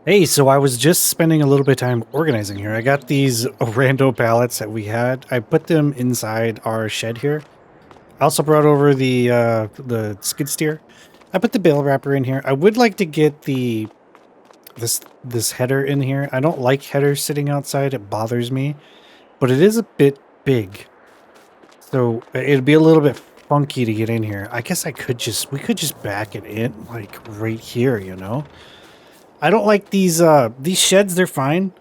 Hey, so I was just spending a little bit of time organizing here. I got these rando pallets that we had. I put them inside our shed here. I also brought over the skid steer. I put the bale wrapper in here. I would like to get this header in here. I don't like headers sitting outside. It bothers me, but it is a bit big. So it'd be a little bit funky to get in here. I guess we could just back it in like right here, you know? I don't like these sheds. They're fine.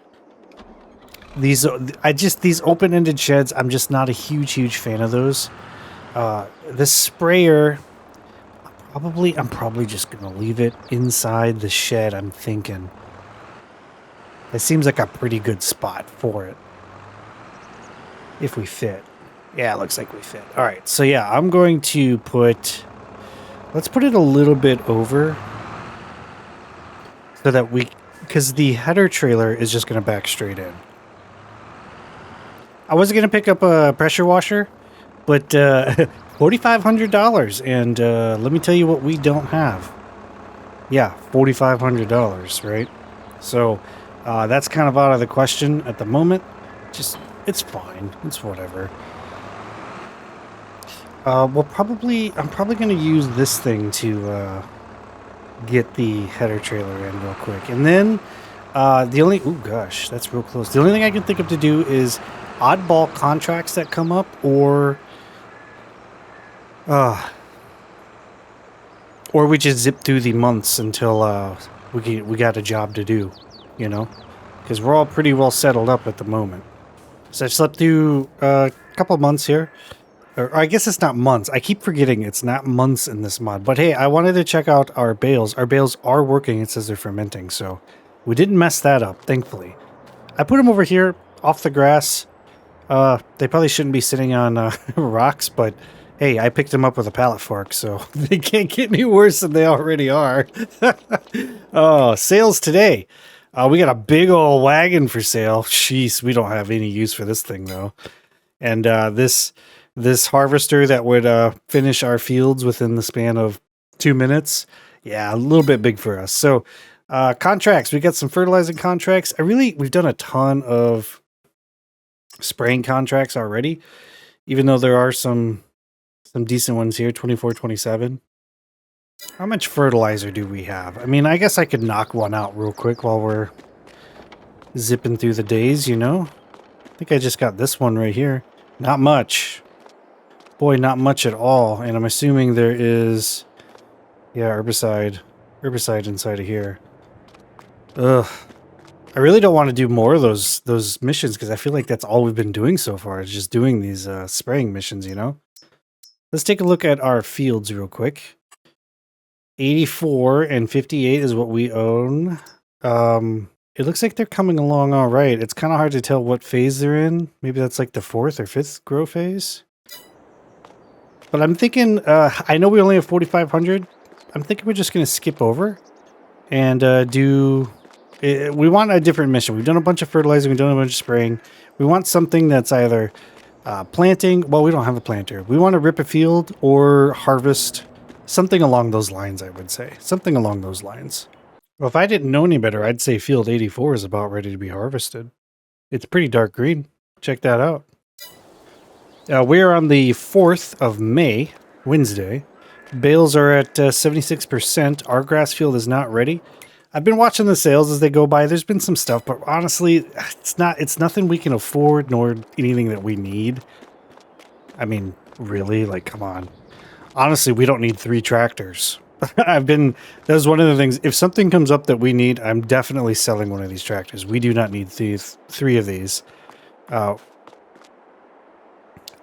These open-ended sheds, I'm just not a huge fan of those. The sprayer, I'm probably just gonna leave it inside the shed. I'm thinking it seems like a pretty good spot for it if we fit. Yeah, it looks like we fit. All right, so yeah, I'm going to let's put it a little bit over so that because the header trailer is just gonna back straight in. I was gonna pick up a pressure washer, but $4,500, and let me tell you what we don't have. Yeah, $4,500, right? So that's kind of out of the question at the moment. It's fine. It's whatever. I'm probably going to use this thing to get the header trailer in real quick, and then oh gosh, that's real close. The only thing I can think of to do is oddball contracts that come up, or we just zip through the months until we got a job to do, you know, because we're all pretty well settled up at the moment. So I slept through a couple months here, or I guess it's not months. I keep forgetting it's not months in this mod. But hey, I wanted to check out our bales. Our bales are working. It says they're fermenting, so we didn't mess that up, thankfully. I put them over here off the grass. They probably shouldn't be sitting on rocks, but hey, I picked them up with a pallet fork, so they can't get any worse than they already are. Oh, sales today. We got a big old wagon for sale. Jeez, we don't have any use for this thing, though. And this harvester that would finish our fields within the span of 2 minutes. Yeah, a little bit big for us. So contracts. We got some fertilizing contracts. We've done a ton of spraying contracts already, even though there are some decent ones here. 24, 27. How much fertilizer do we have? I mean, I guess I could knock one out real quick while we're zipping through the days, you know? I think I just got this one right here. Not much. Boy, not much at all. And I'm assuming there is, yeah, herbicide inside of here. Ugh. I really don't want to do more of those missions, because I feel like that's all we've been doing so far, is just doing these spraying missions, you know? Let's take a look at our fields real quick. 84 and 58 is what we own. It looks like they're coming along all right. It's kind of hard to tell what phase they're in. Maybe that's like the 4th or 5th grow phase. But I'm thinking, I know we only have 4,500. I'm thinking we're just going to skip over and do... we want a different mission. We've done a bunch of fertilizing. We've done a bunch of spraying. We want something that's either planting. Well, we don't have a planter. We want to rip a field or harvest. Something along those lines, I would say. Something along those lines. Well, if I didn't know any better, I'd say field 84 is about ready to be harvested. It's pretty dark green. Check that out. We're on the 4th of May, Wednesday. Bales are at 76%. Our grass field is not ready. I've been watching the sales as they go by. There's been some stuff, but honestly, it's nothing we can afford nor anything that we need. I mean, really? Like, come on. Honestly, we don't need 3 tractors. That was one of the things. If something comes up that we need, I'm definitely selling one of these tractors. We do not need 3 of these.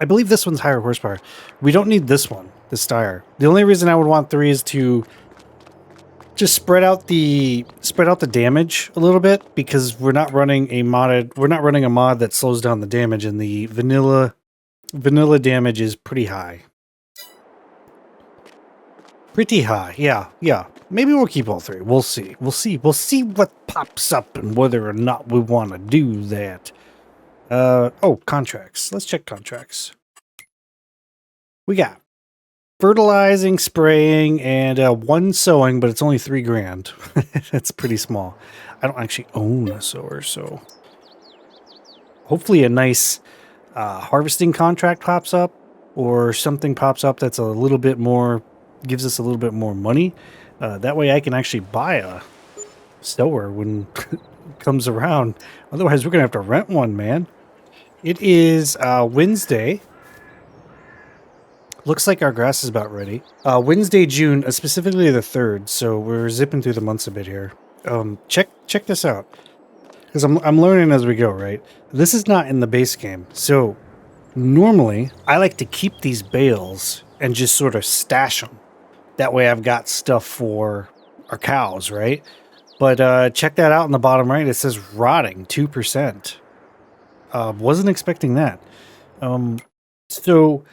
I believe this one's higher horsepower. We don't need this one, the Steyr. The only reason I would want 3 is to just spread out the damage a little bit, because we're not running a mod that slows down the damage, and the vanilla damage is pretty high. Pretty high, yeah. Maybe we'll keep all 3. We'll see. We'll see what pops up and whether or not we want to do that. Oh, contracts. Let's check contracts. We got fertilizing, spraying, and 1 sowing, but it's only $3,000. That's pretty small. I don't actually own a sower, so hopefully a nice harvesting contract pops up, or something pops up that's a little bit more, gives us a little bit more money. That way I can actually buy a sower when it comes around. Otherwise, we're going to have to rent one, man. It is Wednesday. Looks like our grass is about ready. Wednesday, June, specifically the 3rd. So we're zipping through the months a bit here. Check this out, because I'm learning as we go, right? This is not in the base game. So normally I like to keep these bales and just sort of stash them. That way I've got stuff for our cows, right? But check that out in the bottom right. It says rotting 2%. Wasn't expecting that. So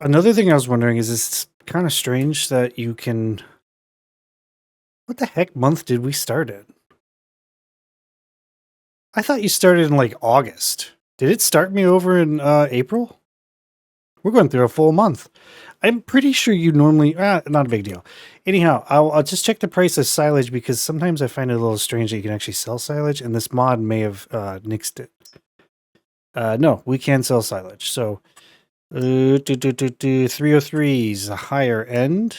another thing I was wondering is, it's kind of strange that you can... What the heck month did we start in? I thought you started in like August. Did it start me over in April? We're going through a full month. I'm pretty sure you normally... not a big deal. Anyhow, I'll just check the price of silage, because sometimes I find it a little strange that you can actually sell silage, and this mod may have nixed it. No, we can sell silage. So 303s, a higher end.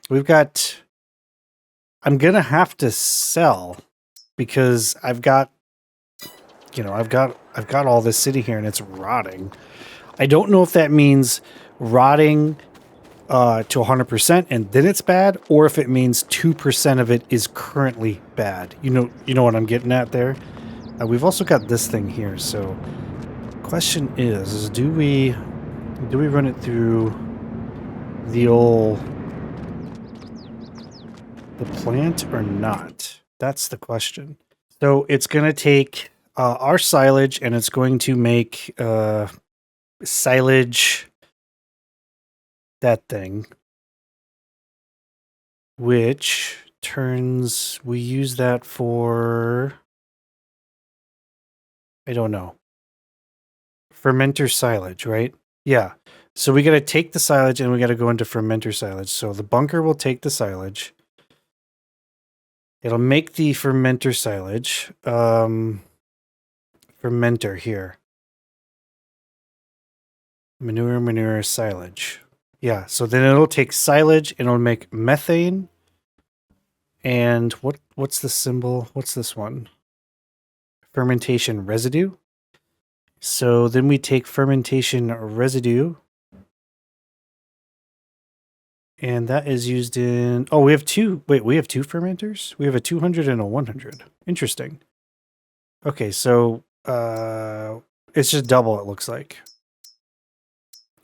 We've got... I'm gonna have to sell, because I've got, you know, I've got all this sitting here and it's rotting. I don't know if that means rotting to 100% and then it's bad, or if it means 2% of it is currently bad. You know what I'm getting at there. We've also got this thing here. So, question is do we run it through the old plant or not? That's the question. So it's going to take our silage, and it's going to make silage, that thing, which turns, we use that for, I don't know, fermenter silage, right? Yeah. So we got to take the silage and we got to go into fermenter silage. So the bunker will take the silage. It'll make the fermenter silage. Fermenter here. Manure, silage. Yeah, so then it'll take silage and it'll make methane. And what's the symbol? What's this one? Fermentation residue. So then we take fermentation residue. And that is used in... Oh, we have two... Wait, we have two fermenters? We have a 200 and a 100. Interesting. Okay, so... it's just double, it looks like.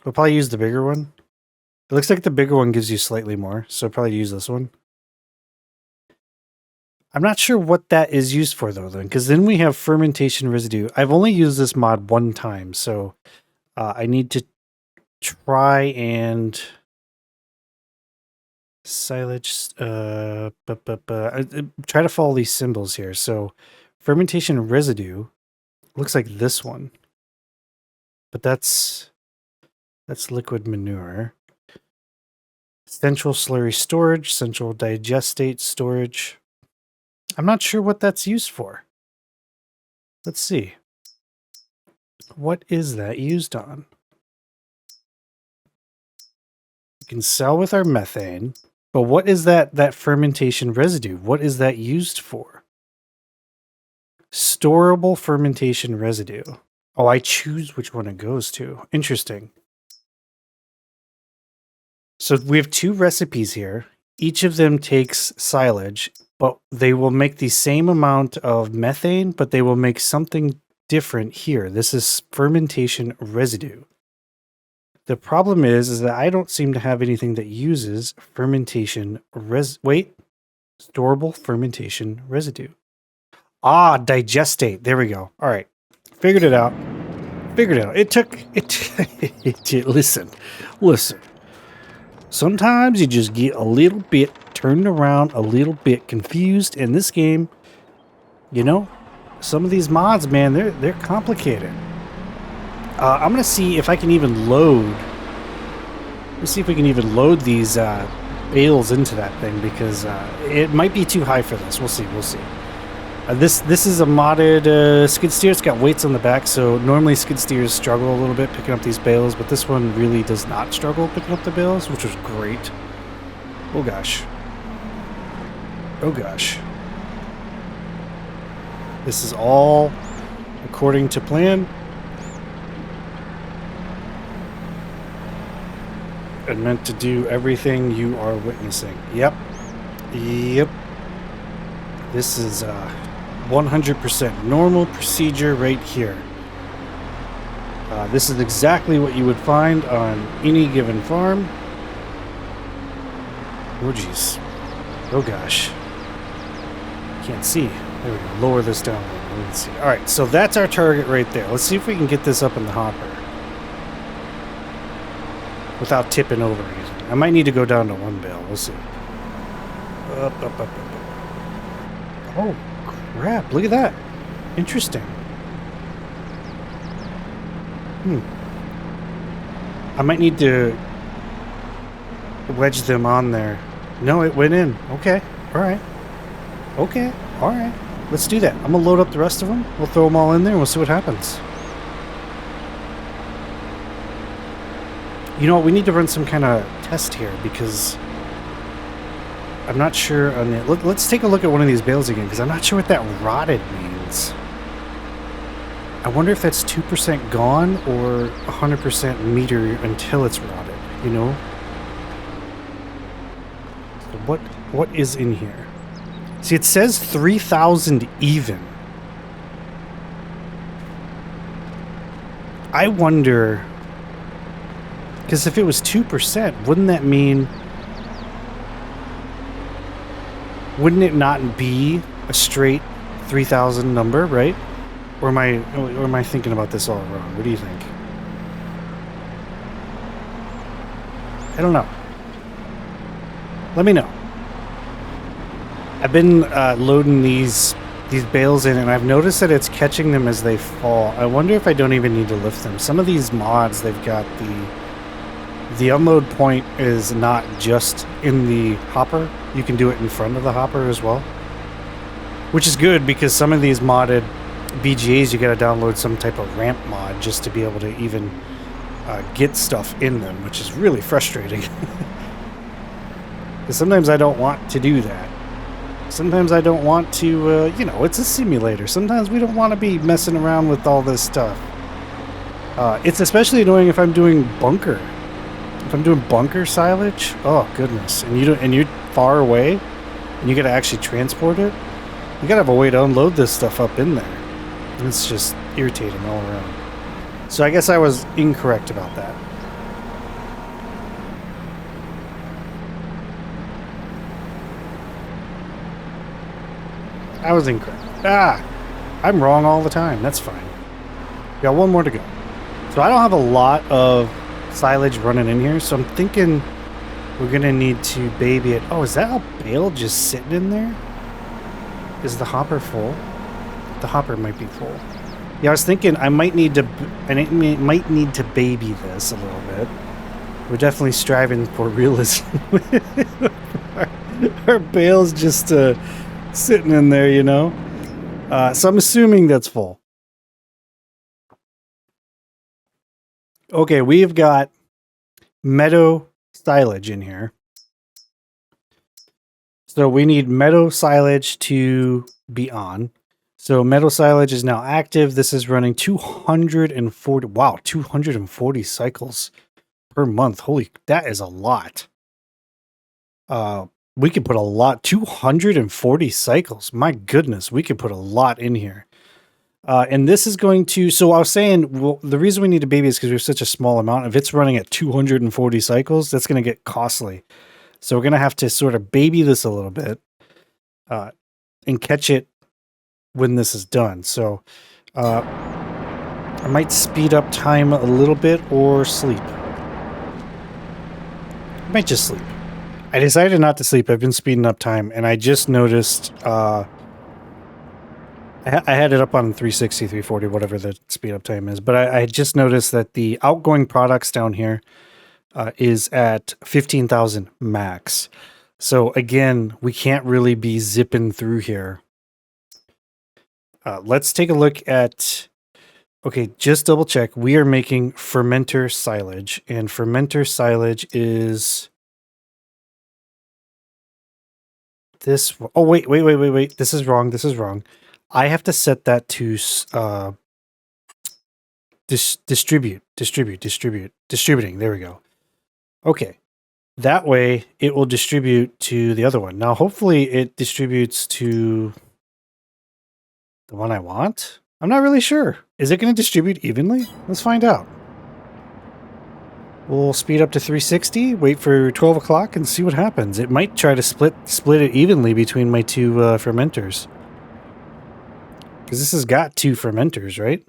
We'll probably use the bigger one. It looks like the bigger one gives you slightly more, so probably use this one. I'm not sure what that is used for, though, because then we have fermentation residue. I've only used this mod one time, so I need to try and... Silage, try to follow these symbols here. So, fermentation residue looks like this one, but that's liquid manure. Central slurry storage, central digestate storage. I'm not sure what that's used for. Let's see. What is that used on? We can sell with our methane. But what is that fermentation residue? What is that used for? Storable fermentation residue. Oh, I choose which one it goes to. Interesting. So we have two recipes here. Each of them takes silage, but they will make the same amount of methane, but they will make something different here. This is fermentation residue. The problem is that I don't seem to have anything that uses fermentation storable fermentation residue. Ah, digestate. There we go. All right. Figured it out. It took listen. Sometimes you just get a little bit turned around, a little bit confused in this game. You know, some of these mods, man, they're complicated. I'm going to see if I can even load Let's see if we can even load these bales into that thing, because it might be too high for this. We'll see. We'll see. This is a modded skid steer. It's got weights on the back, so normally skid steers struggle a little bit picking up these bales, but this one really does not struggle picking up the bales, which was great. Oh gosh. Oh gosh. This is all according to plan. And meant to do everything you are witnessing. Yep. Yep. This is 100% normal procedure right here. This is exactly what you would find on any given farm. Oh geez. Oh gosh. Can't see. There we go. Lower this down. Let's see. Alright, so that's our target right there. Let's see if we can get this up in the hopper without tipping over or anything. I might need to go down to one bale. We'll see. Up. Oh crap, look at that. Interesting. I might need to wedge them on there. No, it went in. Okay. Alright. Okay. Alright. Let's do that. I'm going to load up the rest of them. We'll throw them all in there and we'll see what happens. You know what? We need to run some kind of test here, because I'm not sure on it. Let's take a look at one of these bales again, because I'm not sure what that rotted means. I wonder if that's 2% gone or 100% meter until it's rotted, you know? So what is in here? See, it says 3,000 even. I wonder, because if it was 2%, wouldn't that mean, wouldn't it not be a straight 3,000 number, right? Or am I thinking about this all wrong? What do you think? I don't know. Let me know. I've been loading these bales in, and I've noticed that it's catching them as they fall. I wonder if I don't even need to lift them. Some of these mods, they've got the unload point is not just in the hopper. You can do it in front of the hopper as well, which is good, because some of these modded BGAs, you gotta download some type of ramp mod just to be able to even get stuff in them, which is really frustrating. Because sometimes I don't want to do that. Sometimes I don't want to, you know, it's a simulator. Sometimes we don't want to be messing around with all this stuff. It's especially annoying if I'm doing bunker. If I'm doing bunker silage, oh goodness, and you're far away, and you gotta actually transport it. You gotta have a way to unload this stuff up in there. It's just irritating all around. So I guess I was incorrect about that. I was incorrect. I'm wrong all the time. That's fine. Got one more to go. So I don't have a lot of silage running in here, so I'm thinking we're gonna need to baby it. Oh, is that a bale just sitting in there? Is the hopper full? The hopper might be full. Yeah, I was thinking I might need to baby this a little bit. We're definitely striving for realism. Our bale's just sitting in there, you know? So I'm assuming that's full. Okay, we've got meadow silage in here. So we need meadow silage to be on. So meadow silage is now active. This is running 240. Wow, 240 cycles per month. Holy, that is a lot. We could put a lot, 240 cycles. My goodness, we could put a lot in here. And this is going to, so I was saying, well, the reason we need a baby is because we have such a small amount. If it's running at 240 cycles, that's going to get costly. So we're going to have to sort of baby this a little bit and catch it when this is done. So I might speed up time a little bit or sleep. I might just sleep. I decided not to sleep. I've been speeding up time, and I just noticed I had it up on 360, 340, whatever the speed up time is, but I just noticed that the outgoing products down here, is at 15,000 max. So again, we can't really be zipping through here. Let's take a look at... Okay, just double check. We are making fermenter silage, and fermenter silage is this. Oh, wait. This is wrong. I have to set that to distributing. There we go. Okay. That way it will distribute to the other one. Now, hopefully it distributes to the one I want. I'm not really sure. Is it going to distribute evenly? Let's find out. We'll speed up to 360, wait for 12 o'clock, and see what happens. It might try to split it evenly between my two fermenters. Because this has got two fermenters, right?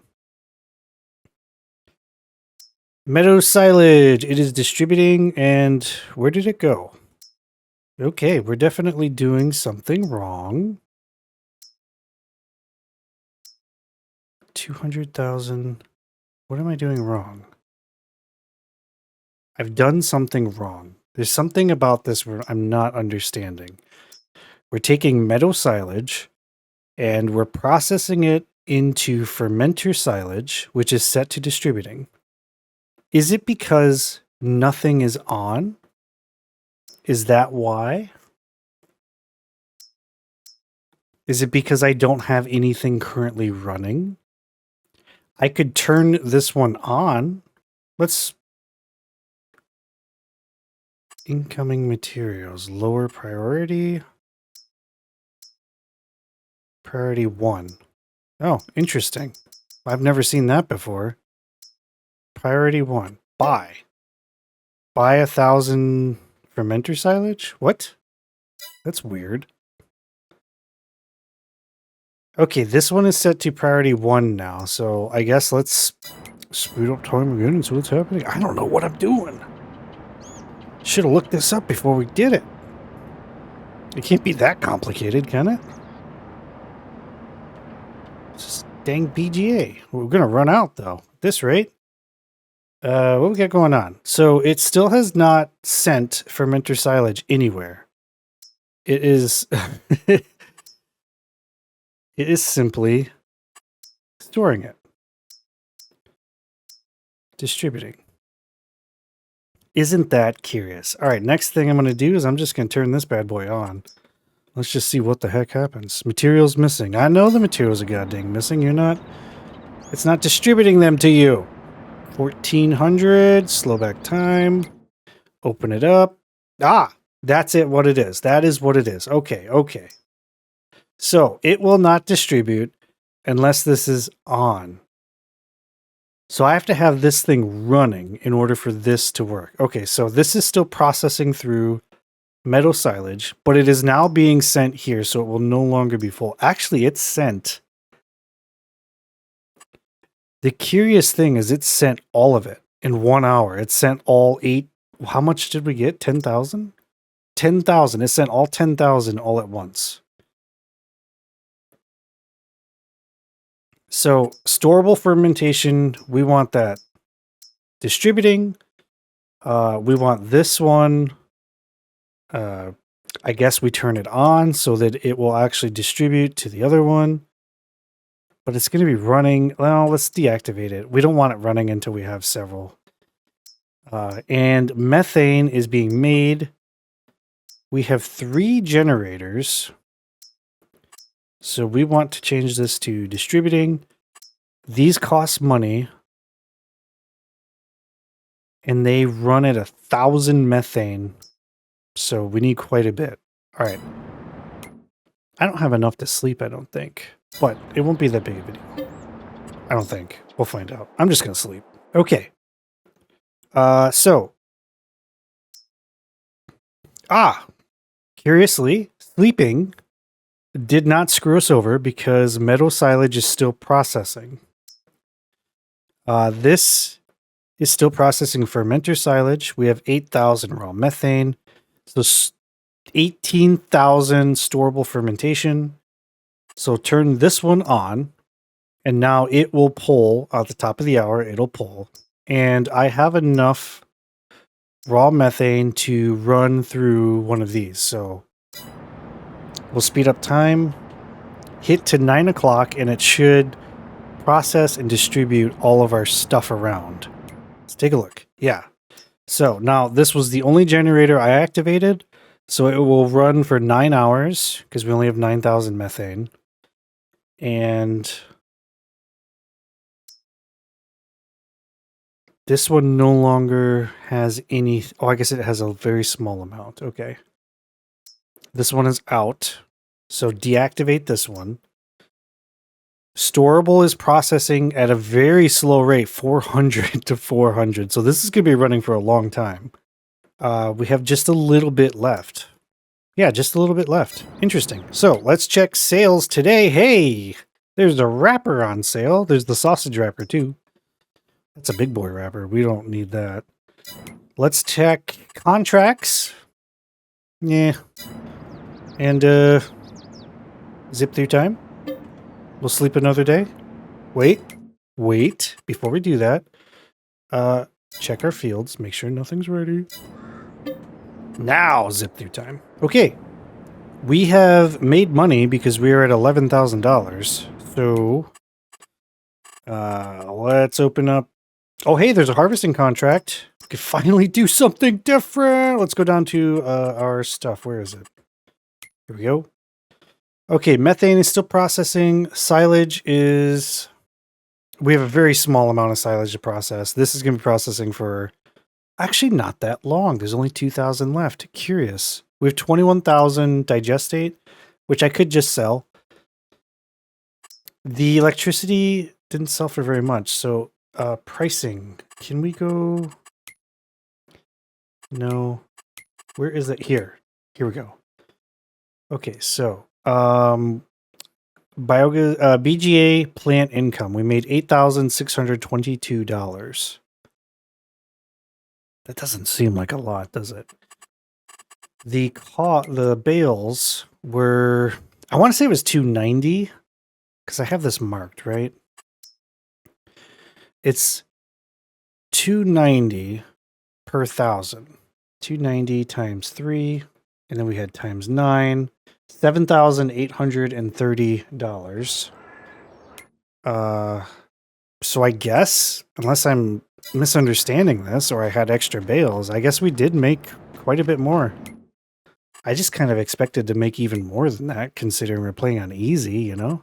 Meadow silage. It is distributing, and where did it go? Okay, we're definitely doing something wrong. 200,000. What am I doing wrong? I've done something wrong. There's something about this where I'm not understanding. We're taking meadow silage and we're processing it into fermenter silage, which is set to distributing. Is it because nothing is on? Is that why? Is it because I don't have anything currently running? I could turn this one on. Let's... Incoming materials, lower priority. Priority 1. Oh, interesting. I've never seen that before. Priority 1. Buy. Buy 1,000 fermenter silage? What? That's weird. Okay, this one is set to priority 1 now, so I guess let's speed up time again and see what's happening. I don't know what I'm doing. Should have looked this up before we did it. It can't be that complicated, can it? It's just dang PGA. We're going to run out, though, at this rate. What we got going on? So it still has not sent fermenter silage anywhere. It is... It is simply storing it. Distributing. Isn't that curious? All right, next thing I'm going to do is I'm just going to turn this bad boy on. Let's just see what the heck happens. Materials missing. I know the materials are goddamn missing. You're not... It's not distributing them to you. 1400. Slow back time. Open it up. Ah! That's it, what it is. That is what it is. Okay, okay. So, it will not distribute unless this is on. So, I have to have this thing running in order for this to work. Okay, so this is still processing through meadow silage, but it is now being sent here, so it will no longer be full. Actually, it's sent. The curious thing is it sent all of it in 1 hour. It sent all 8... How much did we get? 10,000? 10,000. It sent all 10,000 all at once. So, storable fermentation, we want that. Distributing, we want this one. I guess we turn it on so that it will actually distribute to the other one. But it's going to be running. Well, let's deactivate it. We don't want it running until we have several. And methane is being made. We have 3 generators. So we want to change this to distributing. These cost money. And they run at 1,000 methane. So we need quite a bit. All right. I don't have enough to sleep, I don't think. But it won't be that big of a deal. I don't think. We'll find out. I'm just going to sleep. Okay. So. Curiously, sleeping did not screw us over because meadow silage is still processing. This is still processing fermenter silage. We have 8,000 raw methane. So 18,000 storable fermentation. So turn this one on, and now it will pull at the top of the hour. It'll pull. And I have enough raw methane to run through one of these. So we'll speed up time, hit to 9 o'clock, and it should process and distribute all of our stuff around. Let's take a look. Yeah. So now this was the only generator I activated. So it will run for 9 hours because we only have 9,000 methane. And this one no longer has any... Oh, I guess it has a very small amount. Okay. This one is out. So deactivate this one. Storable is processing at a very slow rate, 400 to 400. So this is going to be running for a long time. We have just a little bit left. Yeah, just a little bit left. Interesting. So let's check sales today. Hey, there's a wrapper on sale. There's the sausage wrapper too. That's a big boy wrapper. We don't need that. Let's check contracts. Yeah. And zip through time. We'll sleep another day. Wait. Before we do that, check our fields. Make sure nothing's ready. Now zip through time. Okay. We have made money because we are at $11,000. So let's open up. Oh, hey, there's a harvesting contract. We could finally do something different. Let's go down to our stuff. Where is it? Here we go. Okay, methane is still processing. Silage is... We have a very small amount of silage to process. This is going to be processing for... Actually, not that long. There's only 2,000 left. Curious. We have 21,000 digestate, which I could just sell. The electricity didn't sell for very much. So, pricing. Can we go... No. Where is it? Here. Here we go. Okay, so... BGA plant income. We made $8,622. That doesn't seem like a lot, does it? The bales were, I want to say it was 290 because I have this marked, right? It's 290 per 1,000. 290 times 3, and then we had times 9. $7,830. So I guess, unless I'm misunderstanding this or I had extra bales, I guess we did make quite a bit more. I just kind of expected to make even more than that, considering we're playing on easy, you know?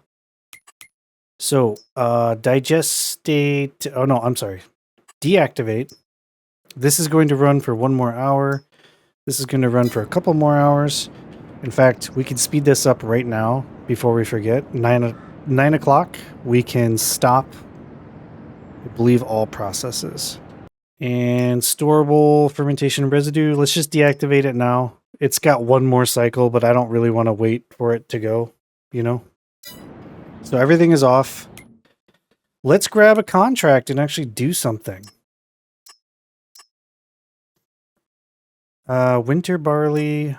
So, digestate... Oh, no, I'm sorry. Deactivate. This is going to run for 1 more hour. This is going to run for a couple more hours. In fact, we can speed this up right now before we forget. 9 o'clock, we can stop, I believe, all processes. And storable fermentation residue, let's just deactivate it now. It's got 1 more cycle, but I don't really want to wait for it to go, you know? So everything is off. Let's grab a contract and actually do something. Winter barley.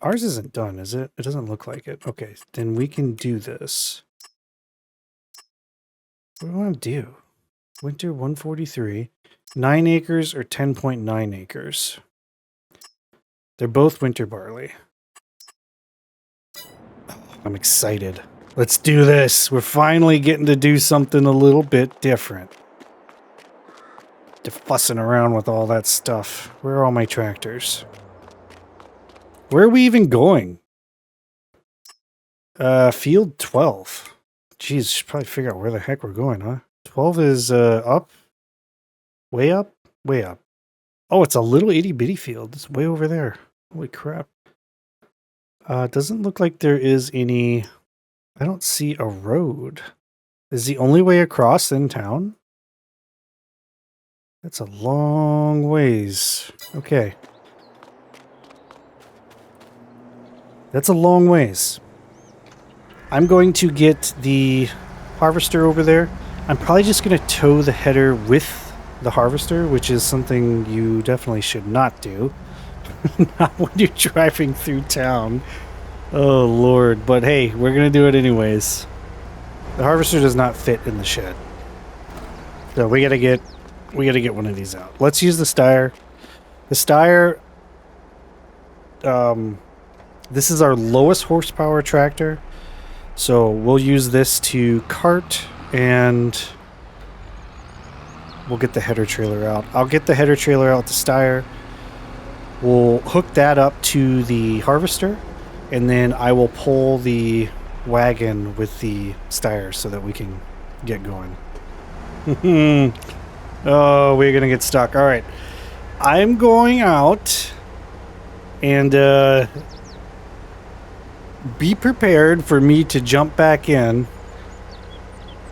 Ours isn't done, is it? It doesn't look like it. Okay, then we can do this. What do I want to do? Winter 143. 9 acres or 10.9 acres? They're both winter barley. I'm excited. Let's do this. We're finally getting to do something a little bit different. To fussing around with all that stuff. Where are all my tractors? Where are we even going? Field 12. Jeez, should probably figure out where the heck we're going, huh? 12 is up. Way up? Way up. Oh, it's a little itty bitty field. It's way over there. Holy crap. Doesn't look like there is any... I don't see a road. Is the only way across in town? That's a long ways. Okay. That's a long ways. I'm going to get the harvester over there. I'm probably just going to tow the header with the harvester, which is something you definitely should not do. Not when you're driving through town. Oh, Lord. But hey, we're going to do it anyways. The harvester does not fit in the shed. So we got to get one of these out. Let's use the Steyr. The Steyr, this is our lowest horsepower tractor, so we'll use this to cart, and we'll get the header trailer out. I'll get the header trailer out to Steyr. We'll hook that up to the harvester, and then I will pull the wagon with the Steyr so that we can get going. Oh, we're gonna get stuck. All right, I'm going out, and be prepared for me to jump back in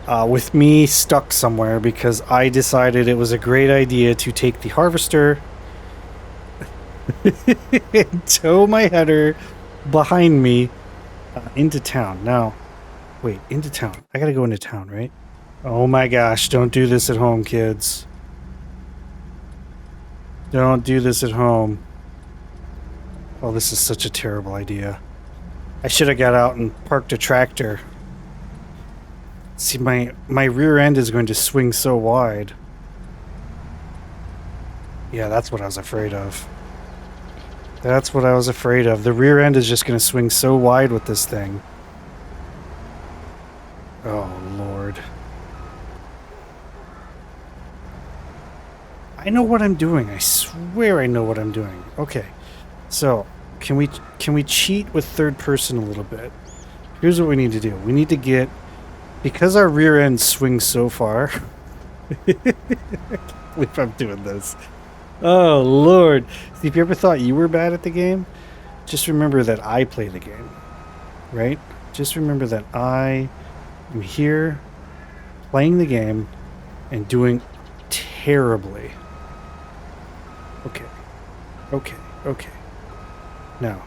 with me stuck somewhere, because I decided it was a great idea to take the harvester and tow my header behind me into town. Now, wait, into town. I gotta go into town, right? Oh my gosh, don't do this at home, kids. Don't do this at home. Oh, this is such a terrible idea. I should have got out and parked a tractor. See, my rear end is going to swing so wide. Yeah, that's what I was afraid of. That's what I was afraid of. The rear end is just going to swing so wide with this thing. Oh, Lord. I know what I'm doing. I swear I know what I'm doing. Okay. So, can we cheat with third person a little bit? Here's what we need to do. We need to get, because our rear end swings so far. I can't believe I'm doing this. Oh, Lord. See, if you ever thought you were bad at the game, just remember that I play the game, right? Just remember that I am here playing the game and doing terribly. Okay. Okay. Okay. Now,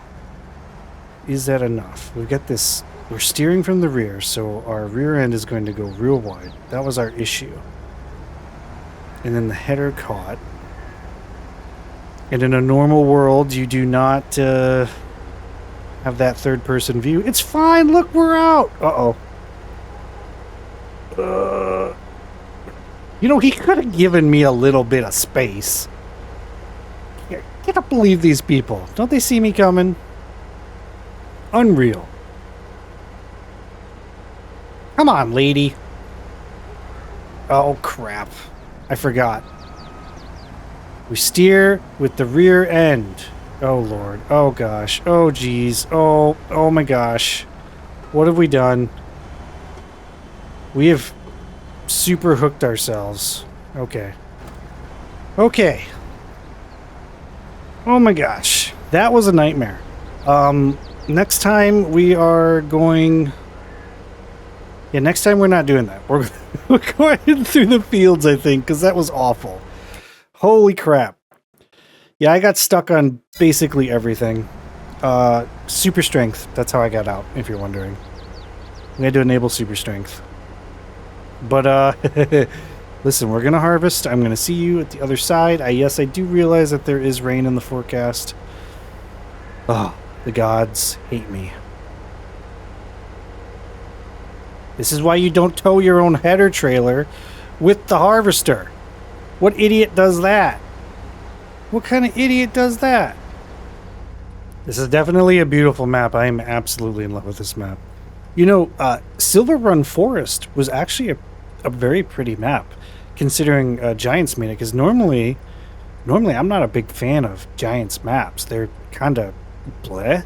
is that enough? We've got this, we're steering from the rear, so our rear end is going to go real wide. That was our issue. And then the header caught. And in a normal world, you do not have that third-person view. It's fine. Look, we're out. Uh-oh. You know, he could have given me a little bit of space. I can't believe these people. Don't they see me coming? Unreal. Come on, lady. Oh, crap. I forgot. We steer with the rear end. Oh, Lord. Oh, gosh. Oh, geez. Oh my gosh. What have we done? We have super hooked ourselves. Okay. Okay. Oh, my gosh. That was a nightmare. Next time we are going... Yeah, next time we're not doing that. We're going through the fields, I think, because that was awful. Holy crap. Yeah, I got stuck on basically everything. Super strength. That's how I got out, if you're wondering. We had to enable super strength. But, listen, we're going to harvest. I'm going to see you at the other side. Yes, I do realize that there is rain in the forecast. Oh, the gods hate me. This is why you don't tow your own header trailer with the harvester. What idiot does that? What kind of idiot does that? This is definitely a beautiful map. I am absolutely in love with this map. You know, Silver Run Forest was actually a very pretty map, considering Giants made it, because normally I'm not a big fan of Giants maps. They're kind of bleh.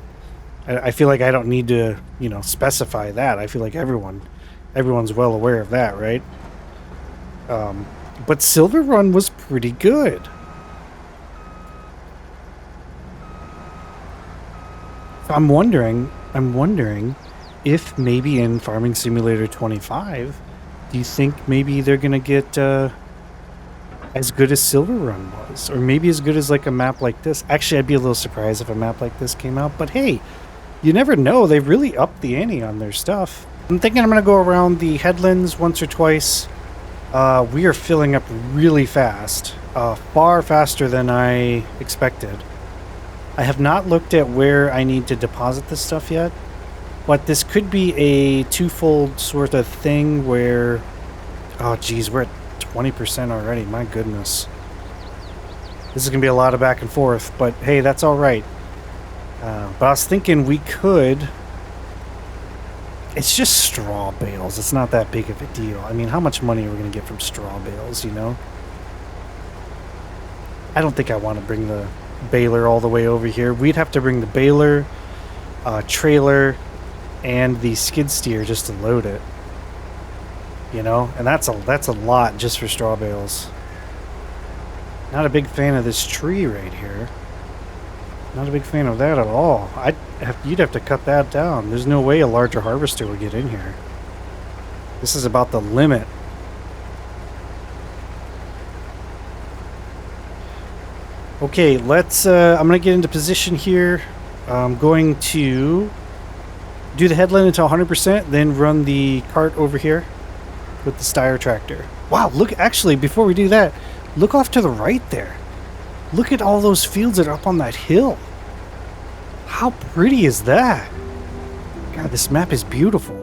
I feel like I don't need to, you know, specify that. I feel like everyone's well aware of that, right? But Silver Run was pretty good. I'm wondering if maybe in Farming Simulator 25, do you think maybe they're going to get as good as Silver Run was? Or maybe as good as like a map like this? Actually, I'd be a little surprised if a map like this came out. But hey, you never know. They've really upped the ante on their stuff. I'm thinking I'm going to go around the headlands once or twice. We are filling up really fast, far faster than I expected. I have not looked at where I need to deposit this stuff yet, but this could be a twofold sort of thing where, oh geez, we're at 20% already, my goodness. This is going to be a lot of back and forth, but hey, that's all right. But I was thinking we could... It's just straw bales. It's not that big of a deal. I mean, how much money are we going to get from straw bales, you know? I don't think I want to bring the baler all the way over here. We'd have to bring the baler, trailer, and the skid steer just to load it. You know? And that's a lot just for straw bales. Not a big fan of this tree right here. Not a big fan of that at all. You'd have to cut that down. There's no way a larger harvester would get in here. This is about the limit. Okay, let's... I'm going to get into position here. I'm going to do the headland until 100%, then run the cart over here with the Steyr tractor. Wow, look, actually, before we do that, look off to the right there. Look at all those fields that are up on that hill. How pretty is that? God, this map is beautiful.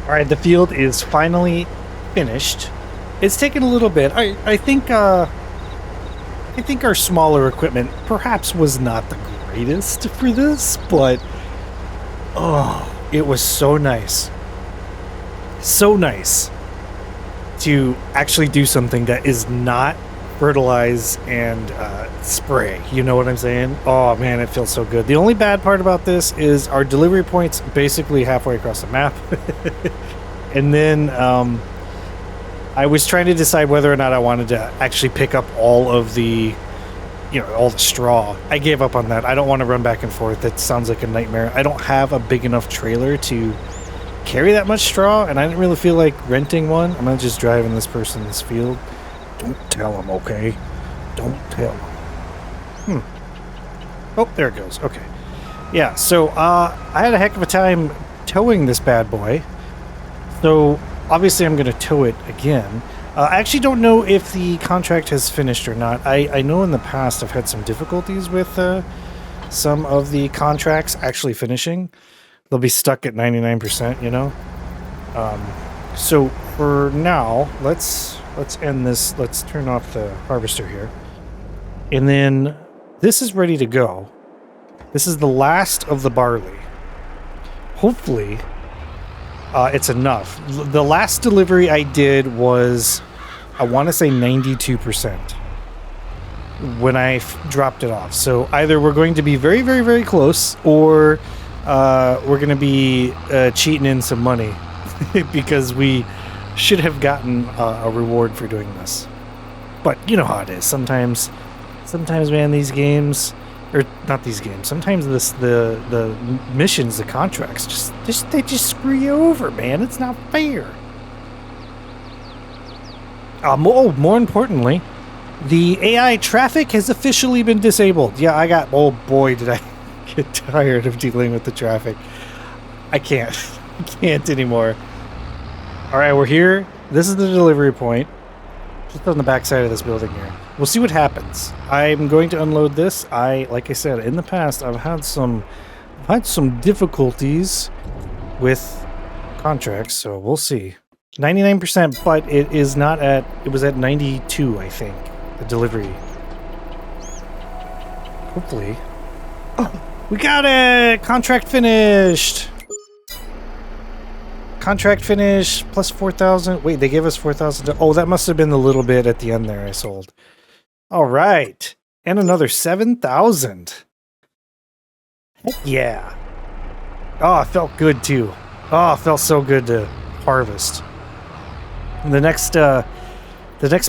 All right, the field is finally finished. It's taken a little bit. I think our smaller equipment perhaps was not the greatest for this, but oh, it was so nice. So nice to actually do something that is not fertilize and spray. You know what I'm saying? Oh man, it feels so good. The only bad part about this is our delivery point's basically halfway across the map. And then I was trying to decide whether or not I wanted to actually pick up all of the, all the straw. I gave up on that. I don't want to run back and forth. That sounds like a nightmare. I don't have a big enough trailer to carry that much straw, and I didn't really feel like renting one. I'm gonna just drive in this person's field. Don't tell him, okay? Don't tell him. Oh, there it goes. Okay. Yeah, so I had a heck of a time towing this bad boy. So obviously I'm going to tow it again. I actually don't know if the contract has finished or not. I know in the past I've had some difficulties with some of the contracts actually finishing. They'll be stuck at 99%, you know? So for now, let's end this. Let's turn off the harvester here. And then this is ready to go. This is the last of the barley. Hopefully, it's enough. The last delivery I did was I want to say 92% when I dropped it off. So either we're going to be very, very, very close, or we're going to be cheating in some money because we should have gotten a reward for doing this. But you know how it is. Sometimes, man, these games, or not these games. Sometimes the missions, the contracts, they just screw you over, man. It's not fair. More importantly, the AI traffic has officially been disabled. Yeah, oh boy, did I get tired of dealing with the traffic. I can't anymore. All right, we're here. This is the delivery point. Just on the back side of this building here. We'll see what happens. I'm going to unload this. Like I said, in the past, I've had some difficulties with contracts, so we'll see. 99%, but it is not at, it was at 92, I think, the delivery. Hopefully. Oh, we got it! Contract finished! Contract finish, plus 4,000. Wait, they gave us 4,000. Oh, that must have been the little bit at the end there I sold. All right. And another 7,000. Heck yeah. Oh, it felt good too. Oh, it felt so good to harvest. And the next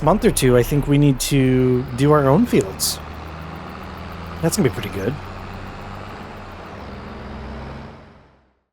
month or two, I think we need to do our own fields. That's gonna be pretty good.